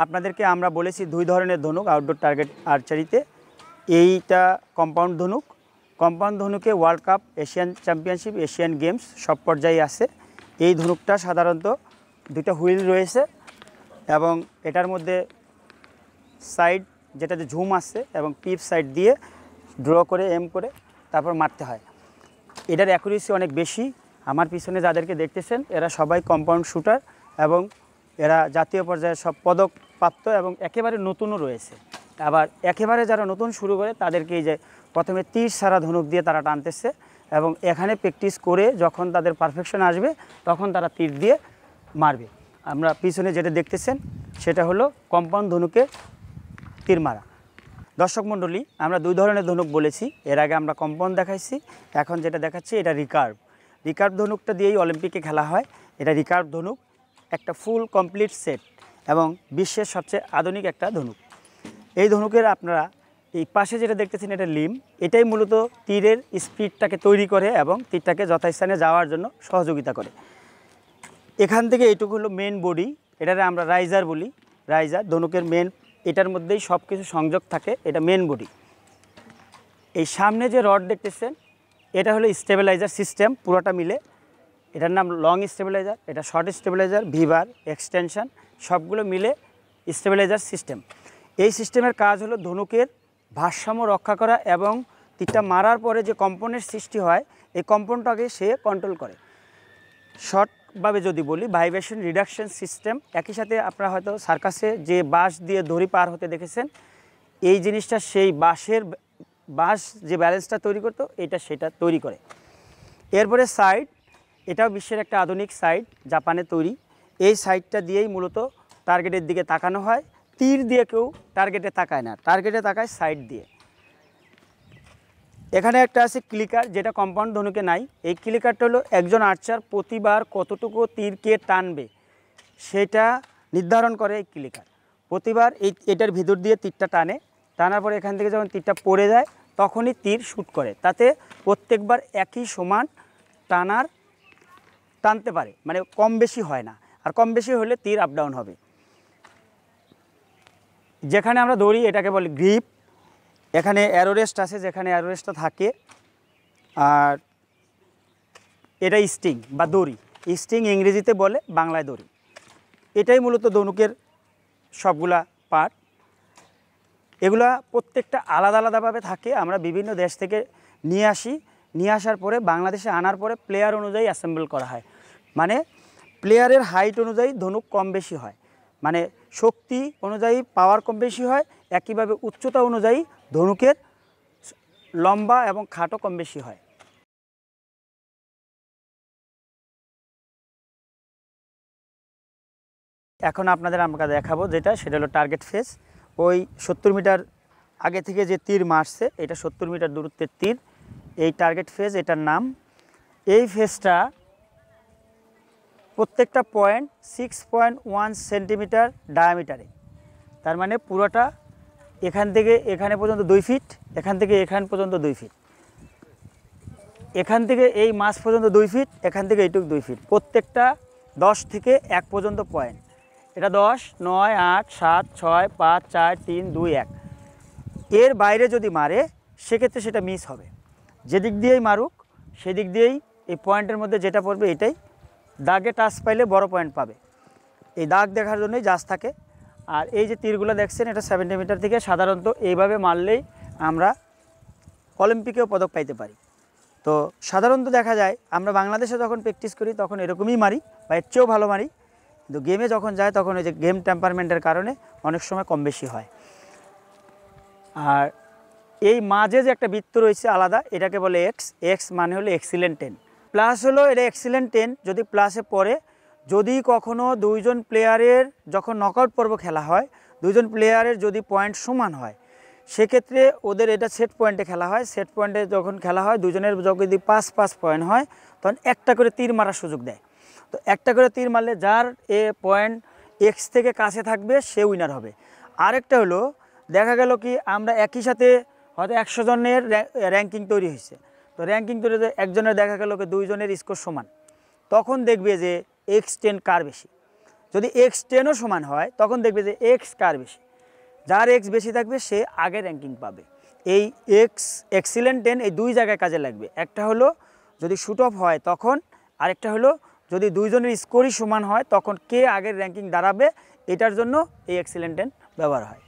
আপনাদেরকে আমরা বলেছি দুই ধরনের ধনুক আউটডোর টার্গেট আর্চারিতে। এইটা কম্পাউন্ড ধনুক। কম্পাউন্ড ধনুকে world cup, Asian championship, Asian games সব পর্যায়ে আছে। এই ধনুকটা সাধারণত দুইটা হুইল রয়েছে এবং এটার মধ্যে সাইড যেটাতে ঝুম আসছে এবং টিপ সাইড দিয়ে ড্র করে এম করে তারপর মারতে হয়। এটার অ্যাকুরেসি অনেক বেশি। আমার পিছনে যাদেরকে দেখতেছেন এরা সবাই কম্পাউন্ড শুটার এবং এরা জাতীয় পর্যায়ে সব পদক প্রাপ্ত এবং একেবারে নতুনও রয়েছে। আবার একেবারে যারা নতুন শুরু করে তাদেরকে এই যে প্রথমে তীর সারা ধনুক দিয়ে তারা টানতেছে এবং এখানে প্র্যাকটিস করে যখন তাদের পারফেকশন আসবে তখন তারা তীর দিয়ে মারবে। আমরা পিছনে যেটা দেখতেছেন সেটা হলো কম্পাউন্ড ধনুকে তীর মারা। দর্শক মণ্ডলী, আমরা দুই ধরনের ধনুক বলেছি। এর আগে আমরা কম্পাউন্ড দেখাইছি, এখন যেটা দেখাচ্ছি এটা রিকার্ভ। রিকার্ভ ধনুকটা দিয়েই অলিম্পিকে খেলা হয়। এটা রিকার্ভ ধনুক, একটা ফুল কমপ্লিট সেট এবং বিশ্বের সবচেয়ে আধুনিক একটা ধনুক। এই ধনুকের আপনারা এই পাশে যেটা দেখতেছেন এটা লিম। এটাই মূলত তীরের স্পিডটাকে তৈরি করে এবং তীরটাকে যথাস্থানে যাওয়ার জন্য সহযোগিতা করে। এখান থেকে এইটুকু হলো মেন বডি, এটারে আমরা রাইজার বলি। রাইজার ধনুকের মেন, এটার মধ্যেই সব কিছু সংযোগ থাকে, এটা মেন বডি। এই সামনে যে রড দেখতেছেন এটা হলো স্টেবিলাইজার সিস্টেম পুরোটা মিলে। এটার নাম লং স্টেবিলাইজার, এটা শর্ট স্টেবিলাইজার, ভিবার, এক্সটেনশন সবগুলো মিলে স্টেবিলাইজার সিস্টেম। এই সিস্টেমের কাজ হলো ধনুকের ভারসাম্য রক্ষা করা এবং তীরটা মারার পরে যে কম্পনের সৃষ্টি হয় এই কম্পনটাকে সে কন্ট্রোল করে। শর্টভাবে যদি বলি ভাইব্রেশন রিডাকশন সিস্টেম। একই সাথে আপনারা হয়তো সার্কাসে যে বাঁশ দিয়ে দড়ি পার হতে দেখেছেন, এই জিনিসটা সেই বাঁশ যে ব্যালেন্সটা তৈরি করতো এটা সেটা তৈরি করে। এরপরে সাইড, এটাও বিশ্বের একটা আধুনিক সাইড, জাপানে তৈরি। এই সাইডটা দিয়েই মূলত টার্গেটের দিকে তাকানো হয়। তীর দিয়ে কেউ টার্গেটে তাকায় না, টার্গেটে তাকায় সাইড দিয়ে। এখানে একটা আছে ক্লিকার, যেটা কম্পাউন্ড ধনুকে নাই। এই ক্লিকারটা হলো একজন আর্চার প্রতিবার কতটুকু তীরকে টানবে সেটা নির্ধারণ করে এই ক্লিকার। প্রতিবার এটার ভিতর দিয়ে তীরটা টানার পরে এখান থেকে যখন তীরটা পড়ে যায় তখনই তীর শ্যুট করে। তাতে প্রত্যেকবার একই সমান টানতে পারে, মানে কম বেশি হয় না। আর কম বেশি হলে তীর আপ ডাউন হবে। যেখানে আমরা দড়ি এটাকে বলি গ্রিপ। এখানে অ্যারোরেস্ট আছে, যেখানে অ্যারোরেস্টটা থাকে। আর এটা স্টিং বা দড়ি, স্টিং ইংরেজিতে বলে, বাংলায় দড়ি। এটাই মূলত ধনুকের সবগুলা পার্ট। এগুলা প্রত্যেকটা আলাদা আলাদাভাবে থাকে। আমরা বিভিন্ন দেশ থেকে নিয়ে আসার পরে বাংলাদেশে আনার পরে প্লেয়ার অনুযায়ী অ্যাসেম্বল করা হয়। মানে প্লেয়ারের হাইট অনুযায়ী ধনুক কম বেশি হয়, মানে শক্তি অনুযায়ী পাওয়ার কম বেশি হয়। একইভাবে উচ্চতা অনুযায়ী ধনুকের লম্বা এবং খাটো কম বেশি হয়। এখন আপনাদের আমরা দেখাবো সেটা হলো টার্গেট ফেস। ওই 70 মিটার আগে থেকে যে তীর মারছে এটা 70 মিটার দূরত্বের তীর, এই টার্গেট ফেস এটার নাম। এই ফেসটা প্রত্যেকটা পয়েন্ট 6.1 সেন্টিমিটার ডায়ামিটারে। তার মানে পুরোটা এখান থেকে এখানে পর্যন্ত 2 ফিট, এখান থেকে এখান পর্যন্ত 2 ফিট, এখান থেকে এই মাছ পর্যন্ত 2 ফিট, এখান থেকে এইটুকু 2 ফিট। প্রত্যেকটা 10 থেকে 1 পর্যন্ত পয়েন্ট। এটা 10, 9, 8, 7, 6, 5, 4, 3, 2, 1। এর বাইরে যদি মারে সেক্ষেত্রে সেটা মিস হবে। যেদিক দিয়েই মারুক সেদিক দিয়েই এই পয়েন্টের মধ্যে যেটা পড়বে এটাই। দাগে টাচ পাইলে বড় পয়েন্ট পাবে। এই দাগ দেখার জন্যই জাজ থাকে। আর এই যে তীরগুলো দেখছেন এটা 70 মিটার থেকে সাধারণত এইভাবে মারলেই আমরা অলিম্পিকেও পদক পাইতে পারি। তো সাধারণত দেখা যায় আমরা বাংলাদেশে যখন প্র্যাকটিস করি তখন এরকমই মারি বা এর চেয়েও ভালো মারি, কিন্তু গেমে যখন যায় তখন ওই যে গেম টেম্পারমেন্টের কারণে অনেক সময় কম বেশি হয়। আর এই মাঝে যে একটা বৃত্ত রয়েছে আলাদা, এটাকে বলে এক্স মানে হলো এক্সিলেন্ট 10। প্লাস হলো এটা এক্সিলেন্ট 10 যদি প্লাসে পড়ে, যদি কখনো দুইজন প্লেয়ারের যখন নকআউট পর্ব খেলা হয়, দুইজন প্লেয়ারের যদি পয়েন্ট সমান হয় সেক্ষেত্রে ওদের এটা সেট পয়েন্টে খেলা হয়। সেট পয়েন্টে যখন খেলা হয় দুজনের যদি 5 পয়েন্ট হয় তখন একটা করে তীর মারার সুযোগ দেয়। তো একটা করে তীর মারলে যার পয়েন্ট এক্স থেকে কাছে থাকবে সে উইনার হবে। আরেকটা হলো দেখা গেল কি আমরা একই সাথে হয়তো 100 জনের র্যাঙ্কিং তৈরি হয়েছে। তো র্যাঙ্কিং তৈরি একজনের দেখা গেল কি 2 জনের স্কোর সমান, তখন দেখবে যে X10 কার বেশি। যদি এক্স 10ও সমান হয় তখন দেখবে যে এক্স কার বেশি, যার এক্স বেশি থাকবে সে আগে র্যাঙ্কিং পাবে। এই এক্সিলেন্ট 10 এই দুই জায়গায় কাজে লাগবে। একটা হলো যদি শুট অফ হয় তখন, আরেকটা হলো যদি দুইজনের স্কোরই সমান হয় তখন কে আগের র্যাঙ্কিং দাঁড়াবে, এটার জন্য এই এক্সিলেন্ট 10 ব্যবহার হয়।